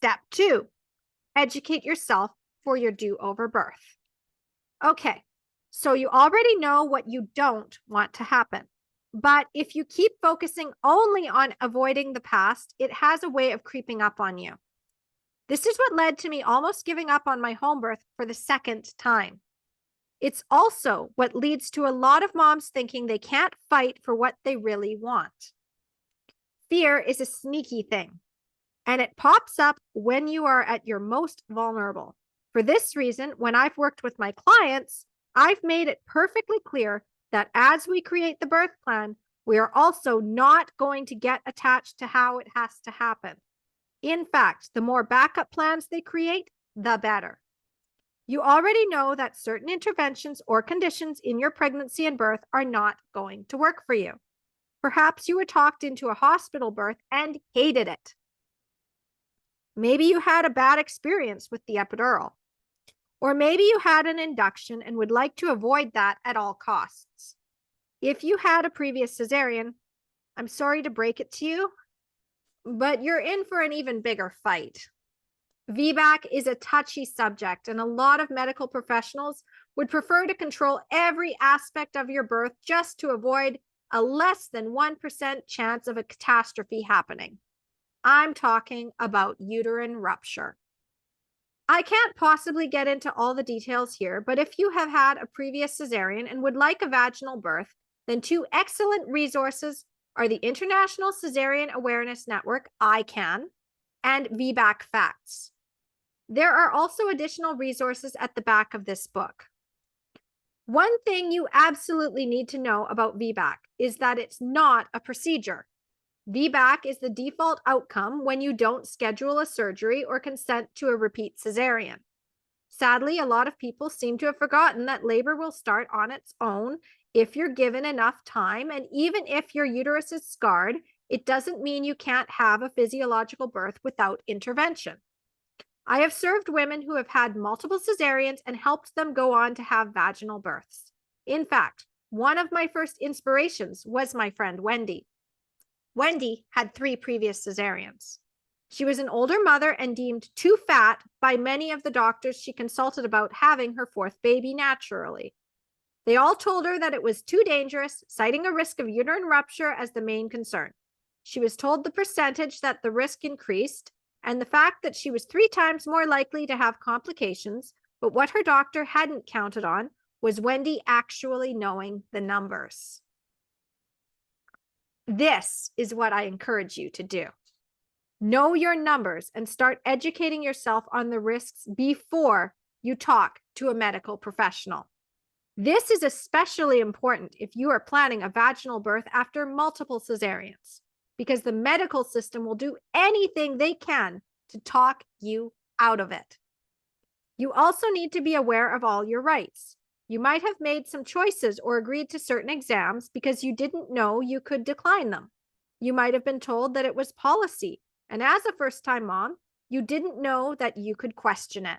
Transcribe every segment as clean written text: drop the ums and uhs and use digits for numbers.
Step 2, educate yourself for your do-over birth. Okay, so you already know what you don't want to happen. But if you keep focusing only on avoiding the past, it has a way of creeping up on you. This is what led to me almost giving up on my home birth for the second time. It's also what leads to a lot of moms thinking they can't fight for what they really want. Fear is a sneaky thing, and it pops up when you are at your most vulnerable. For this reason, when I've worked with my clients, I've made it perfectly clear that as we create the birth plan, we are also not going to get attached to how it has to happen. In fact, the more backup plans they create, the better. You already know that certain interventions or conditions in your pregnancy and birth are not going to work for you. Perhaps you were talked into a hospital birth and hated it. Maybe you had a bad experience with the epidural. Or maybe you had an induction and would like to avoid that at all costs. If you had a previous cesarean, I'm sorry to break it to you, but you're in for an even bigger fight. VBAC is a touchy subject, and a lot of medical professionals would prefer to control every aspect of your birth just to avoid a less than 1% chance of a catastrophe happening. I'm talking about uterine rupture. I can't possibly get into all the details here, but if you have had a previous cesarean and would like a vaginal birth, then two excellent resources are the International Cesarean Awareness Network, ICAN, and VBAC Facts. There are also additional resources at the back of this book. One thing you absolutely need to know about VBAC is that it's not a procedure. VBAC is the default outcome when you don't schedule a surgery or consent to a repeat cesarean. Sadly, a lot of people seem to have forgotten that labor will start on its own if you're given enough time, and even if your uterus is scarred, it doesn't mean you can't have a physiological birth without intervention. I have served women who have had multiple cesareans and helped them go on to have vaginal births. In fact, one of my first inspirations was my friend Wendy. Wendy had 3 previous cesareans. She was an older mother and deemed too fat by many of the doctors she consulted about having her 4th baby naturally. They all told her that it was too dangerous, citing a risk of uterine rupture as the main concern. She was told the percentage that the risk increased and the fact that she was 3 times more likely to have complications, but what her doctor hadn't counted on was Wendy actually knowing the numbers. This is what I encourage you to do. Know your numbers and start educating yourself on the risks before you talk to a medical professional. This is especially important if you are planning a vaginal birth after multiple cesareans, because the medical system will do anything they can to talk you out of it. You also need to be aware of all your rights. You might have made some choices or agreed to certain exams because you didn't know you could decline them. You might have been told that it was policy, and as a first-time mom, you didn't know that you could question it.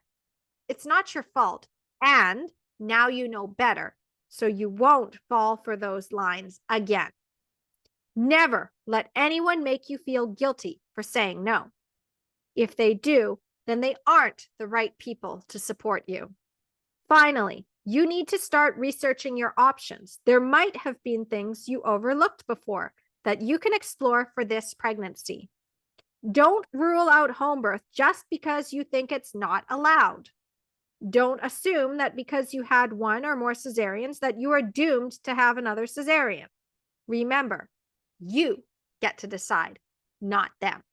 It's not your fault, and now you know better, so you won't fall for those lines again. Never let anyone make you feel guilty for saying no. If they do, then they aren't the right people to support you. Finally, you need to start researching your options. There might have been things you overlooked before that you can explore for this pregnancy. Don't rule out home birth just because you think it's not allowed. Don't assume that because you had 1 or more cesareans that you are doomed to have another cesarean. Remember, you get to decide, not them.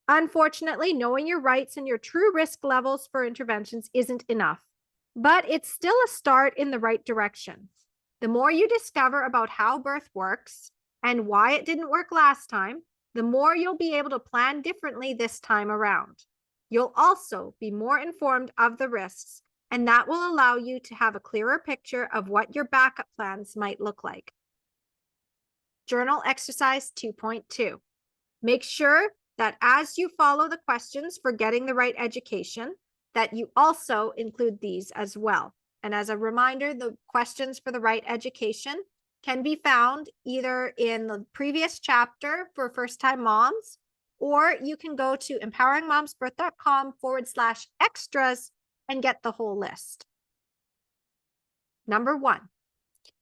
Unfortunately, knowing your rights and your true risk levels for interventions isn't enough, but it's still a start in the right direction. The more you discover about how birth works and why it didn't work last time, the more you'll be able to plan differently this time around. You'll also be more informed of the risks, and that will allow you to have a clearer picture of what your backup plans might look like. Journal exercise 2.2. Make sure that as you follow the questions for getting the right education, that you also include these as well. And as a reminder, the questions for the right education can be found either in the previous chapter for first-time moms or you can go to empoweringmomsbirth.com/extras and get the whole list. Number 1,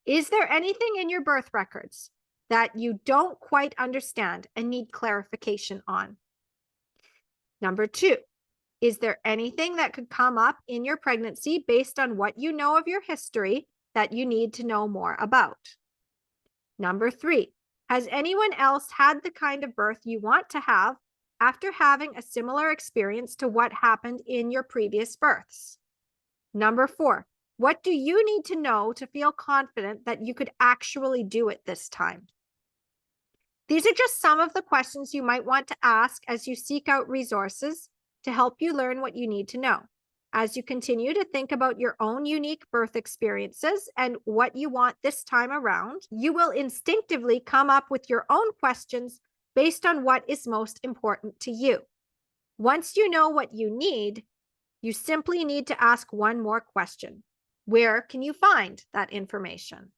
is there anything in your birth records that you don't quite understand and need clarification on? Number 2, is there anything that could come up in your pregnancy based on what you know of your history that you need to know more about? Number 3, has anyone else had the kind of birth you want to have after having a similar experience to what happened in your previous births? Number 4, what do you need to know to feel confident that you could actually do it this time? These are just some of the questions you might want to ask as you seek out resources to help you learn what you need to know. As you continue to think about your own unique birth experiences and what you want this time around, you will instinctively come up with your own questions based on what is most important to you. Once you know what you need, you simply need to ask one more question. Where can you find that information?